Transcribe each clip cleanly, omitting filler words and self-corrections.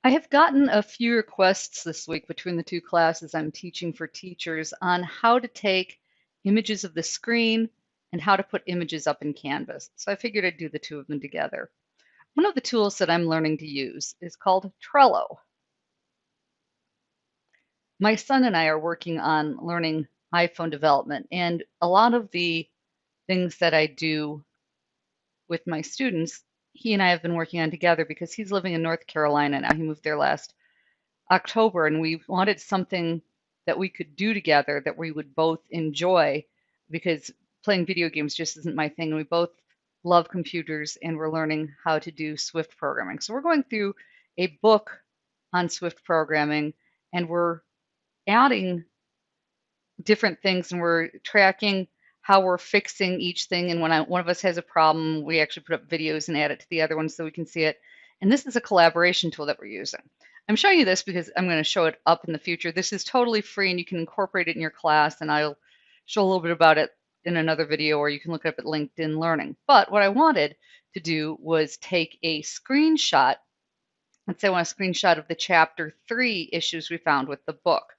I have gotten a few requests this week between the two classes I'm teaching for teachers on how to take images of the screen and how to put images up in Canvas. So I figured I'd do the two of them together. One of the tools that I'm learning to use is called Trello. My son and I are working on learning iPhone development, and a lot of the things that I do with my students, he and I have been working on together because he's living in North Carolina now. He moved there last October, and we wanted something that we could do together that we would both enjoy because playing video games just isn't my thing. And we both love computers and we're learning how to do Swift programming. So we're going through a book on Swift programming and we're adding different things and we're tracking how we're fixing each thing. And when one of us has a problem, we actually put up videos and add it to the other one so we can see it. And this is a collaboration tool that we're using. I'm showing you this because I'm going to show it up in the future. This is totally free and you can incorporate it in your class, and I'll show a little bit about it in another video, or you can look it up at LinkedIn Learning. But what I wanted to do was take a screenshot. Let's say I want a screenshot of the chapter 3 issues we found with the book.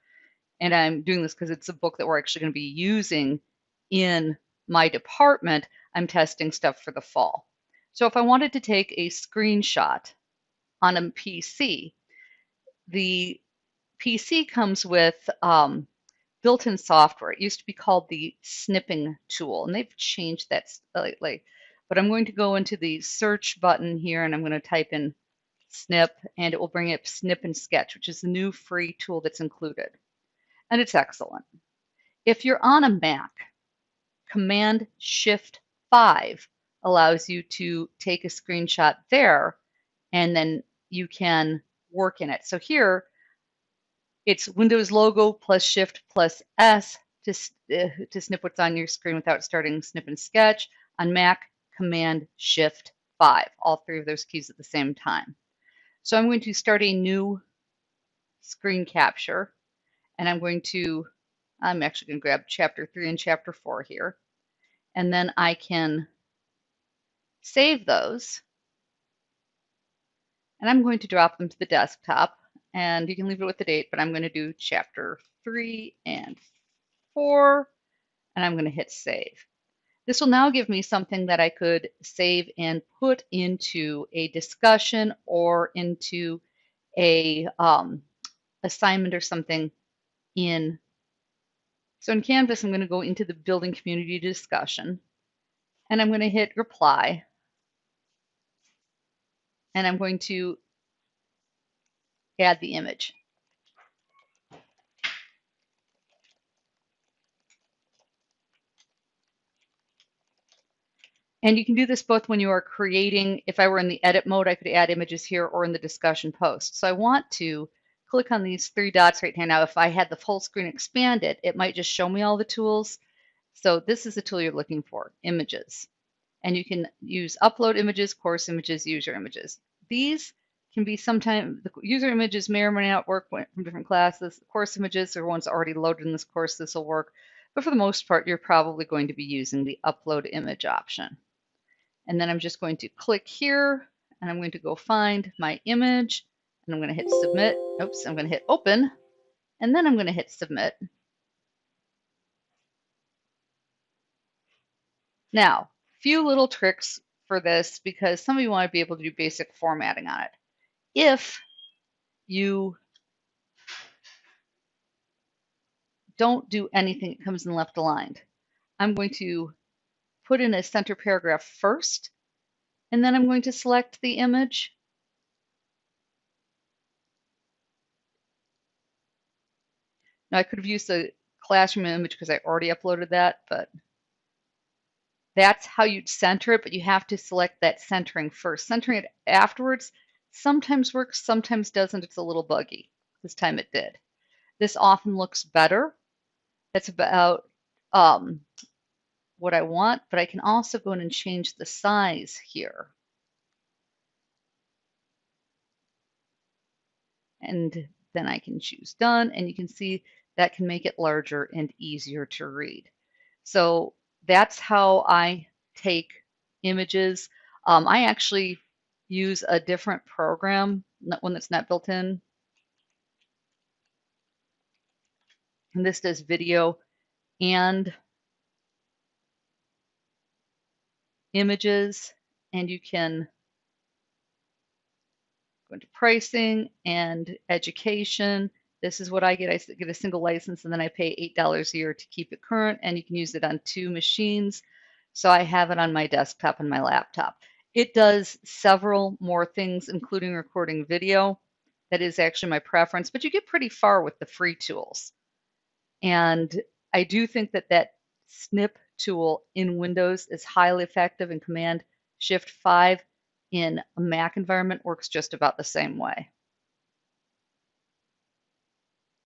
And I'm doing this because it's a book that we're actually going to be using in my department. I'm testing stuff for the fall. So if I wanted to take a screenshot on a PC, the PC comes with built-in software. It used to be called the snipping tool, and they've changed that slightly. But I'm going to go into the search button here, and I'm going to type in snip, and it will bring up Snip and Sketch, which is the new free tool that's included. And it's excellent. If you're on a Mac, Command-Shift-5 allows you to take a screenshot there, and then you can work in it. So here, it's Windows logo plus Shift plus S to snip what's on your screen without starting Snip and Sketch. On Mac, Command-Shift-5, all three of those keys at the same time. So I'm going to start a new screen capture, and I'm actually going to grab chapter 3 and chapter 4 here, and then I can save those, and I'm going to drop them to the desktop, and you can leave it with the date, but I'm going to do chapter 3 and 4, and I'm going to hit save. This will now give me something that I could save and put into a discussion or into a assignment or something in. So in Canvas, I'm going to go into the building community discussion, and I'm going to hit reply, and I'm going to add the image. And you can do this both when you are creating. If I were in the edit mode, I could add images here, or in the discussion post. So I want to click on these three dots right here. Now, if I had the full screen expanded, it might just show me all the tools. So this is the tool you're looking for, images. And you can use upload images, course images, user images. These can be sometimes, the user images may or may not work from different classes. Course images are ones already loaded in this course, this will work. But for the most part, you're probably going to be using the upload image option. And then I'm just going to click here, and I'm going to go find my image, and I'm going to hit submit. Oops, I'm going to hit open, and then I'm going to hit submit. Now, few little tricks for this because some of you want to be able to do basic formatting on it. If you don't do anything, it comes in left aligned. I'm going to put in a center paragraph first, and then I'm going to select the image. Now I could have used the classroom image because I already uploaded that, but that's how you'd center it, but you have to select that centering first. Centering it afterwards sometimes works, sometimes doesn't. It's a little buggy. This time it did. This often looks better. That's about what I want, but I can also go in and change the size here. And then I can choose done, and you can see that can make it larger and easier to read. So that's how I take images. I actually use a different program, one that's not built in. And this does video and images, and you can go into pricing and education. This is what I get. I get a single license and then I pay $8 a year to keep it current, and you can use it on 2 machines. So I have it on my desktop and my laptop. It does several more things, including recording video. That is actually my preference, but you get pretty far with the free tools. And I do think that that snip tool in Windows is highly effective, and Command Shift 5 in a Mac environment works just about the same way.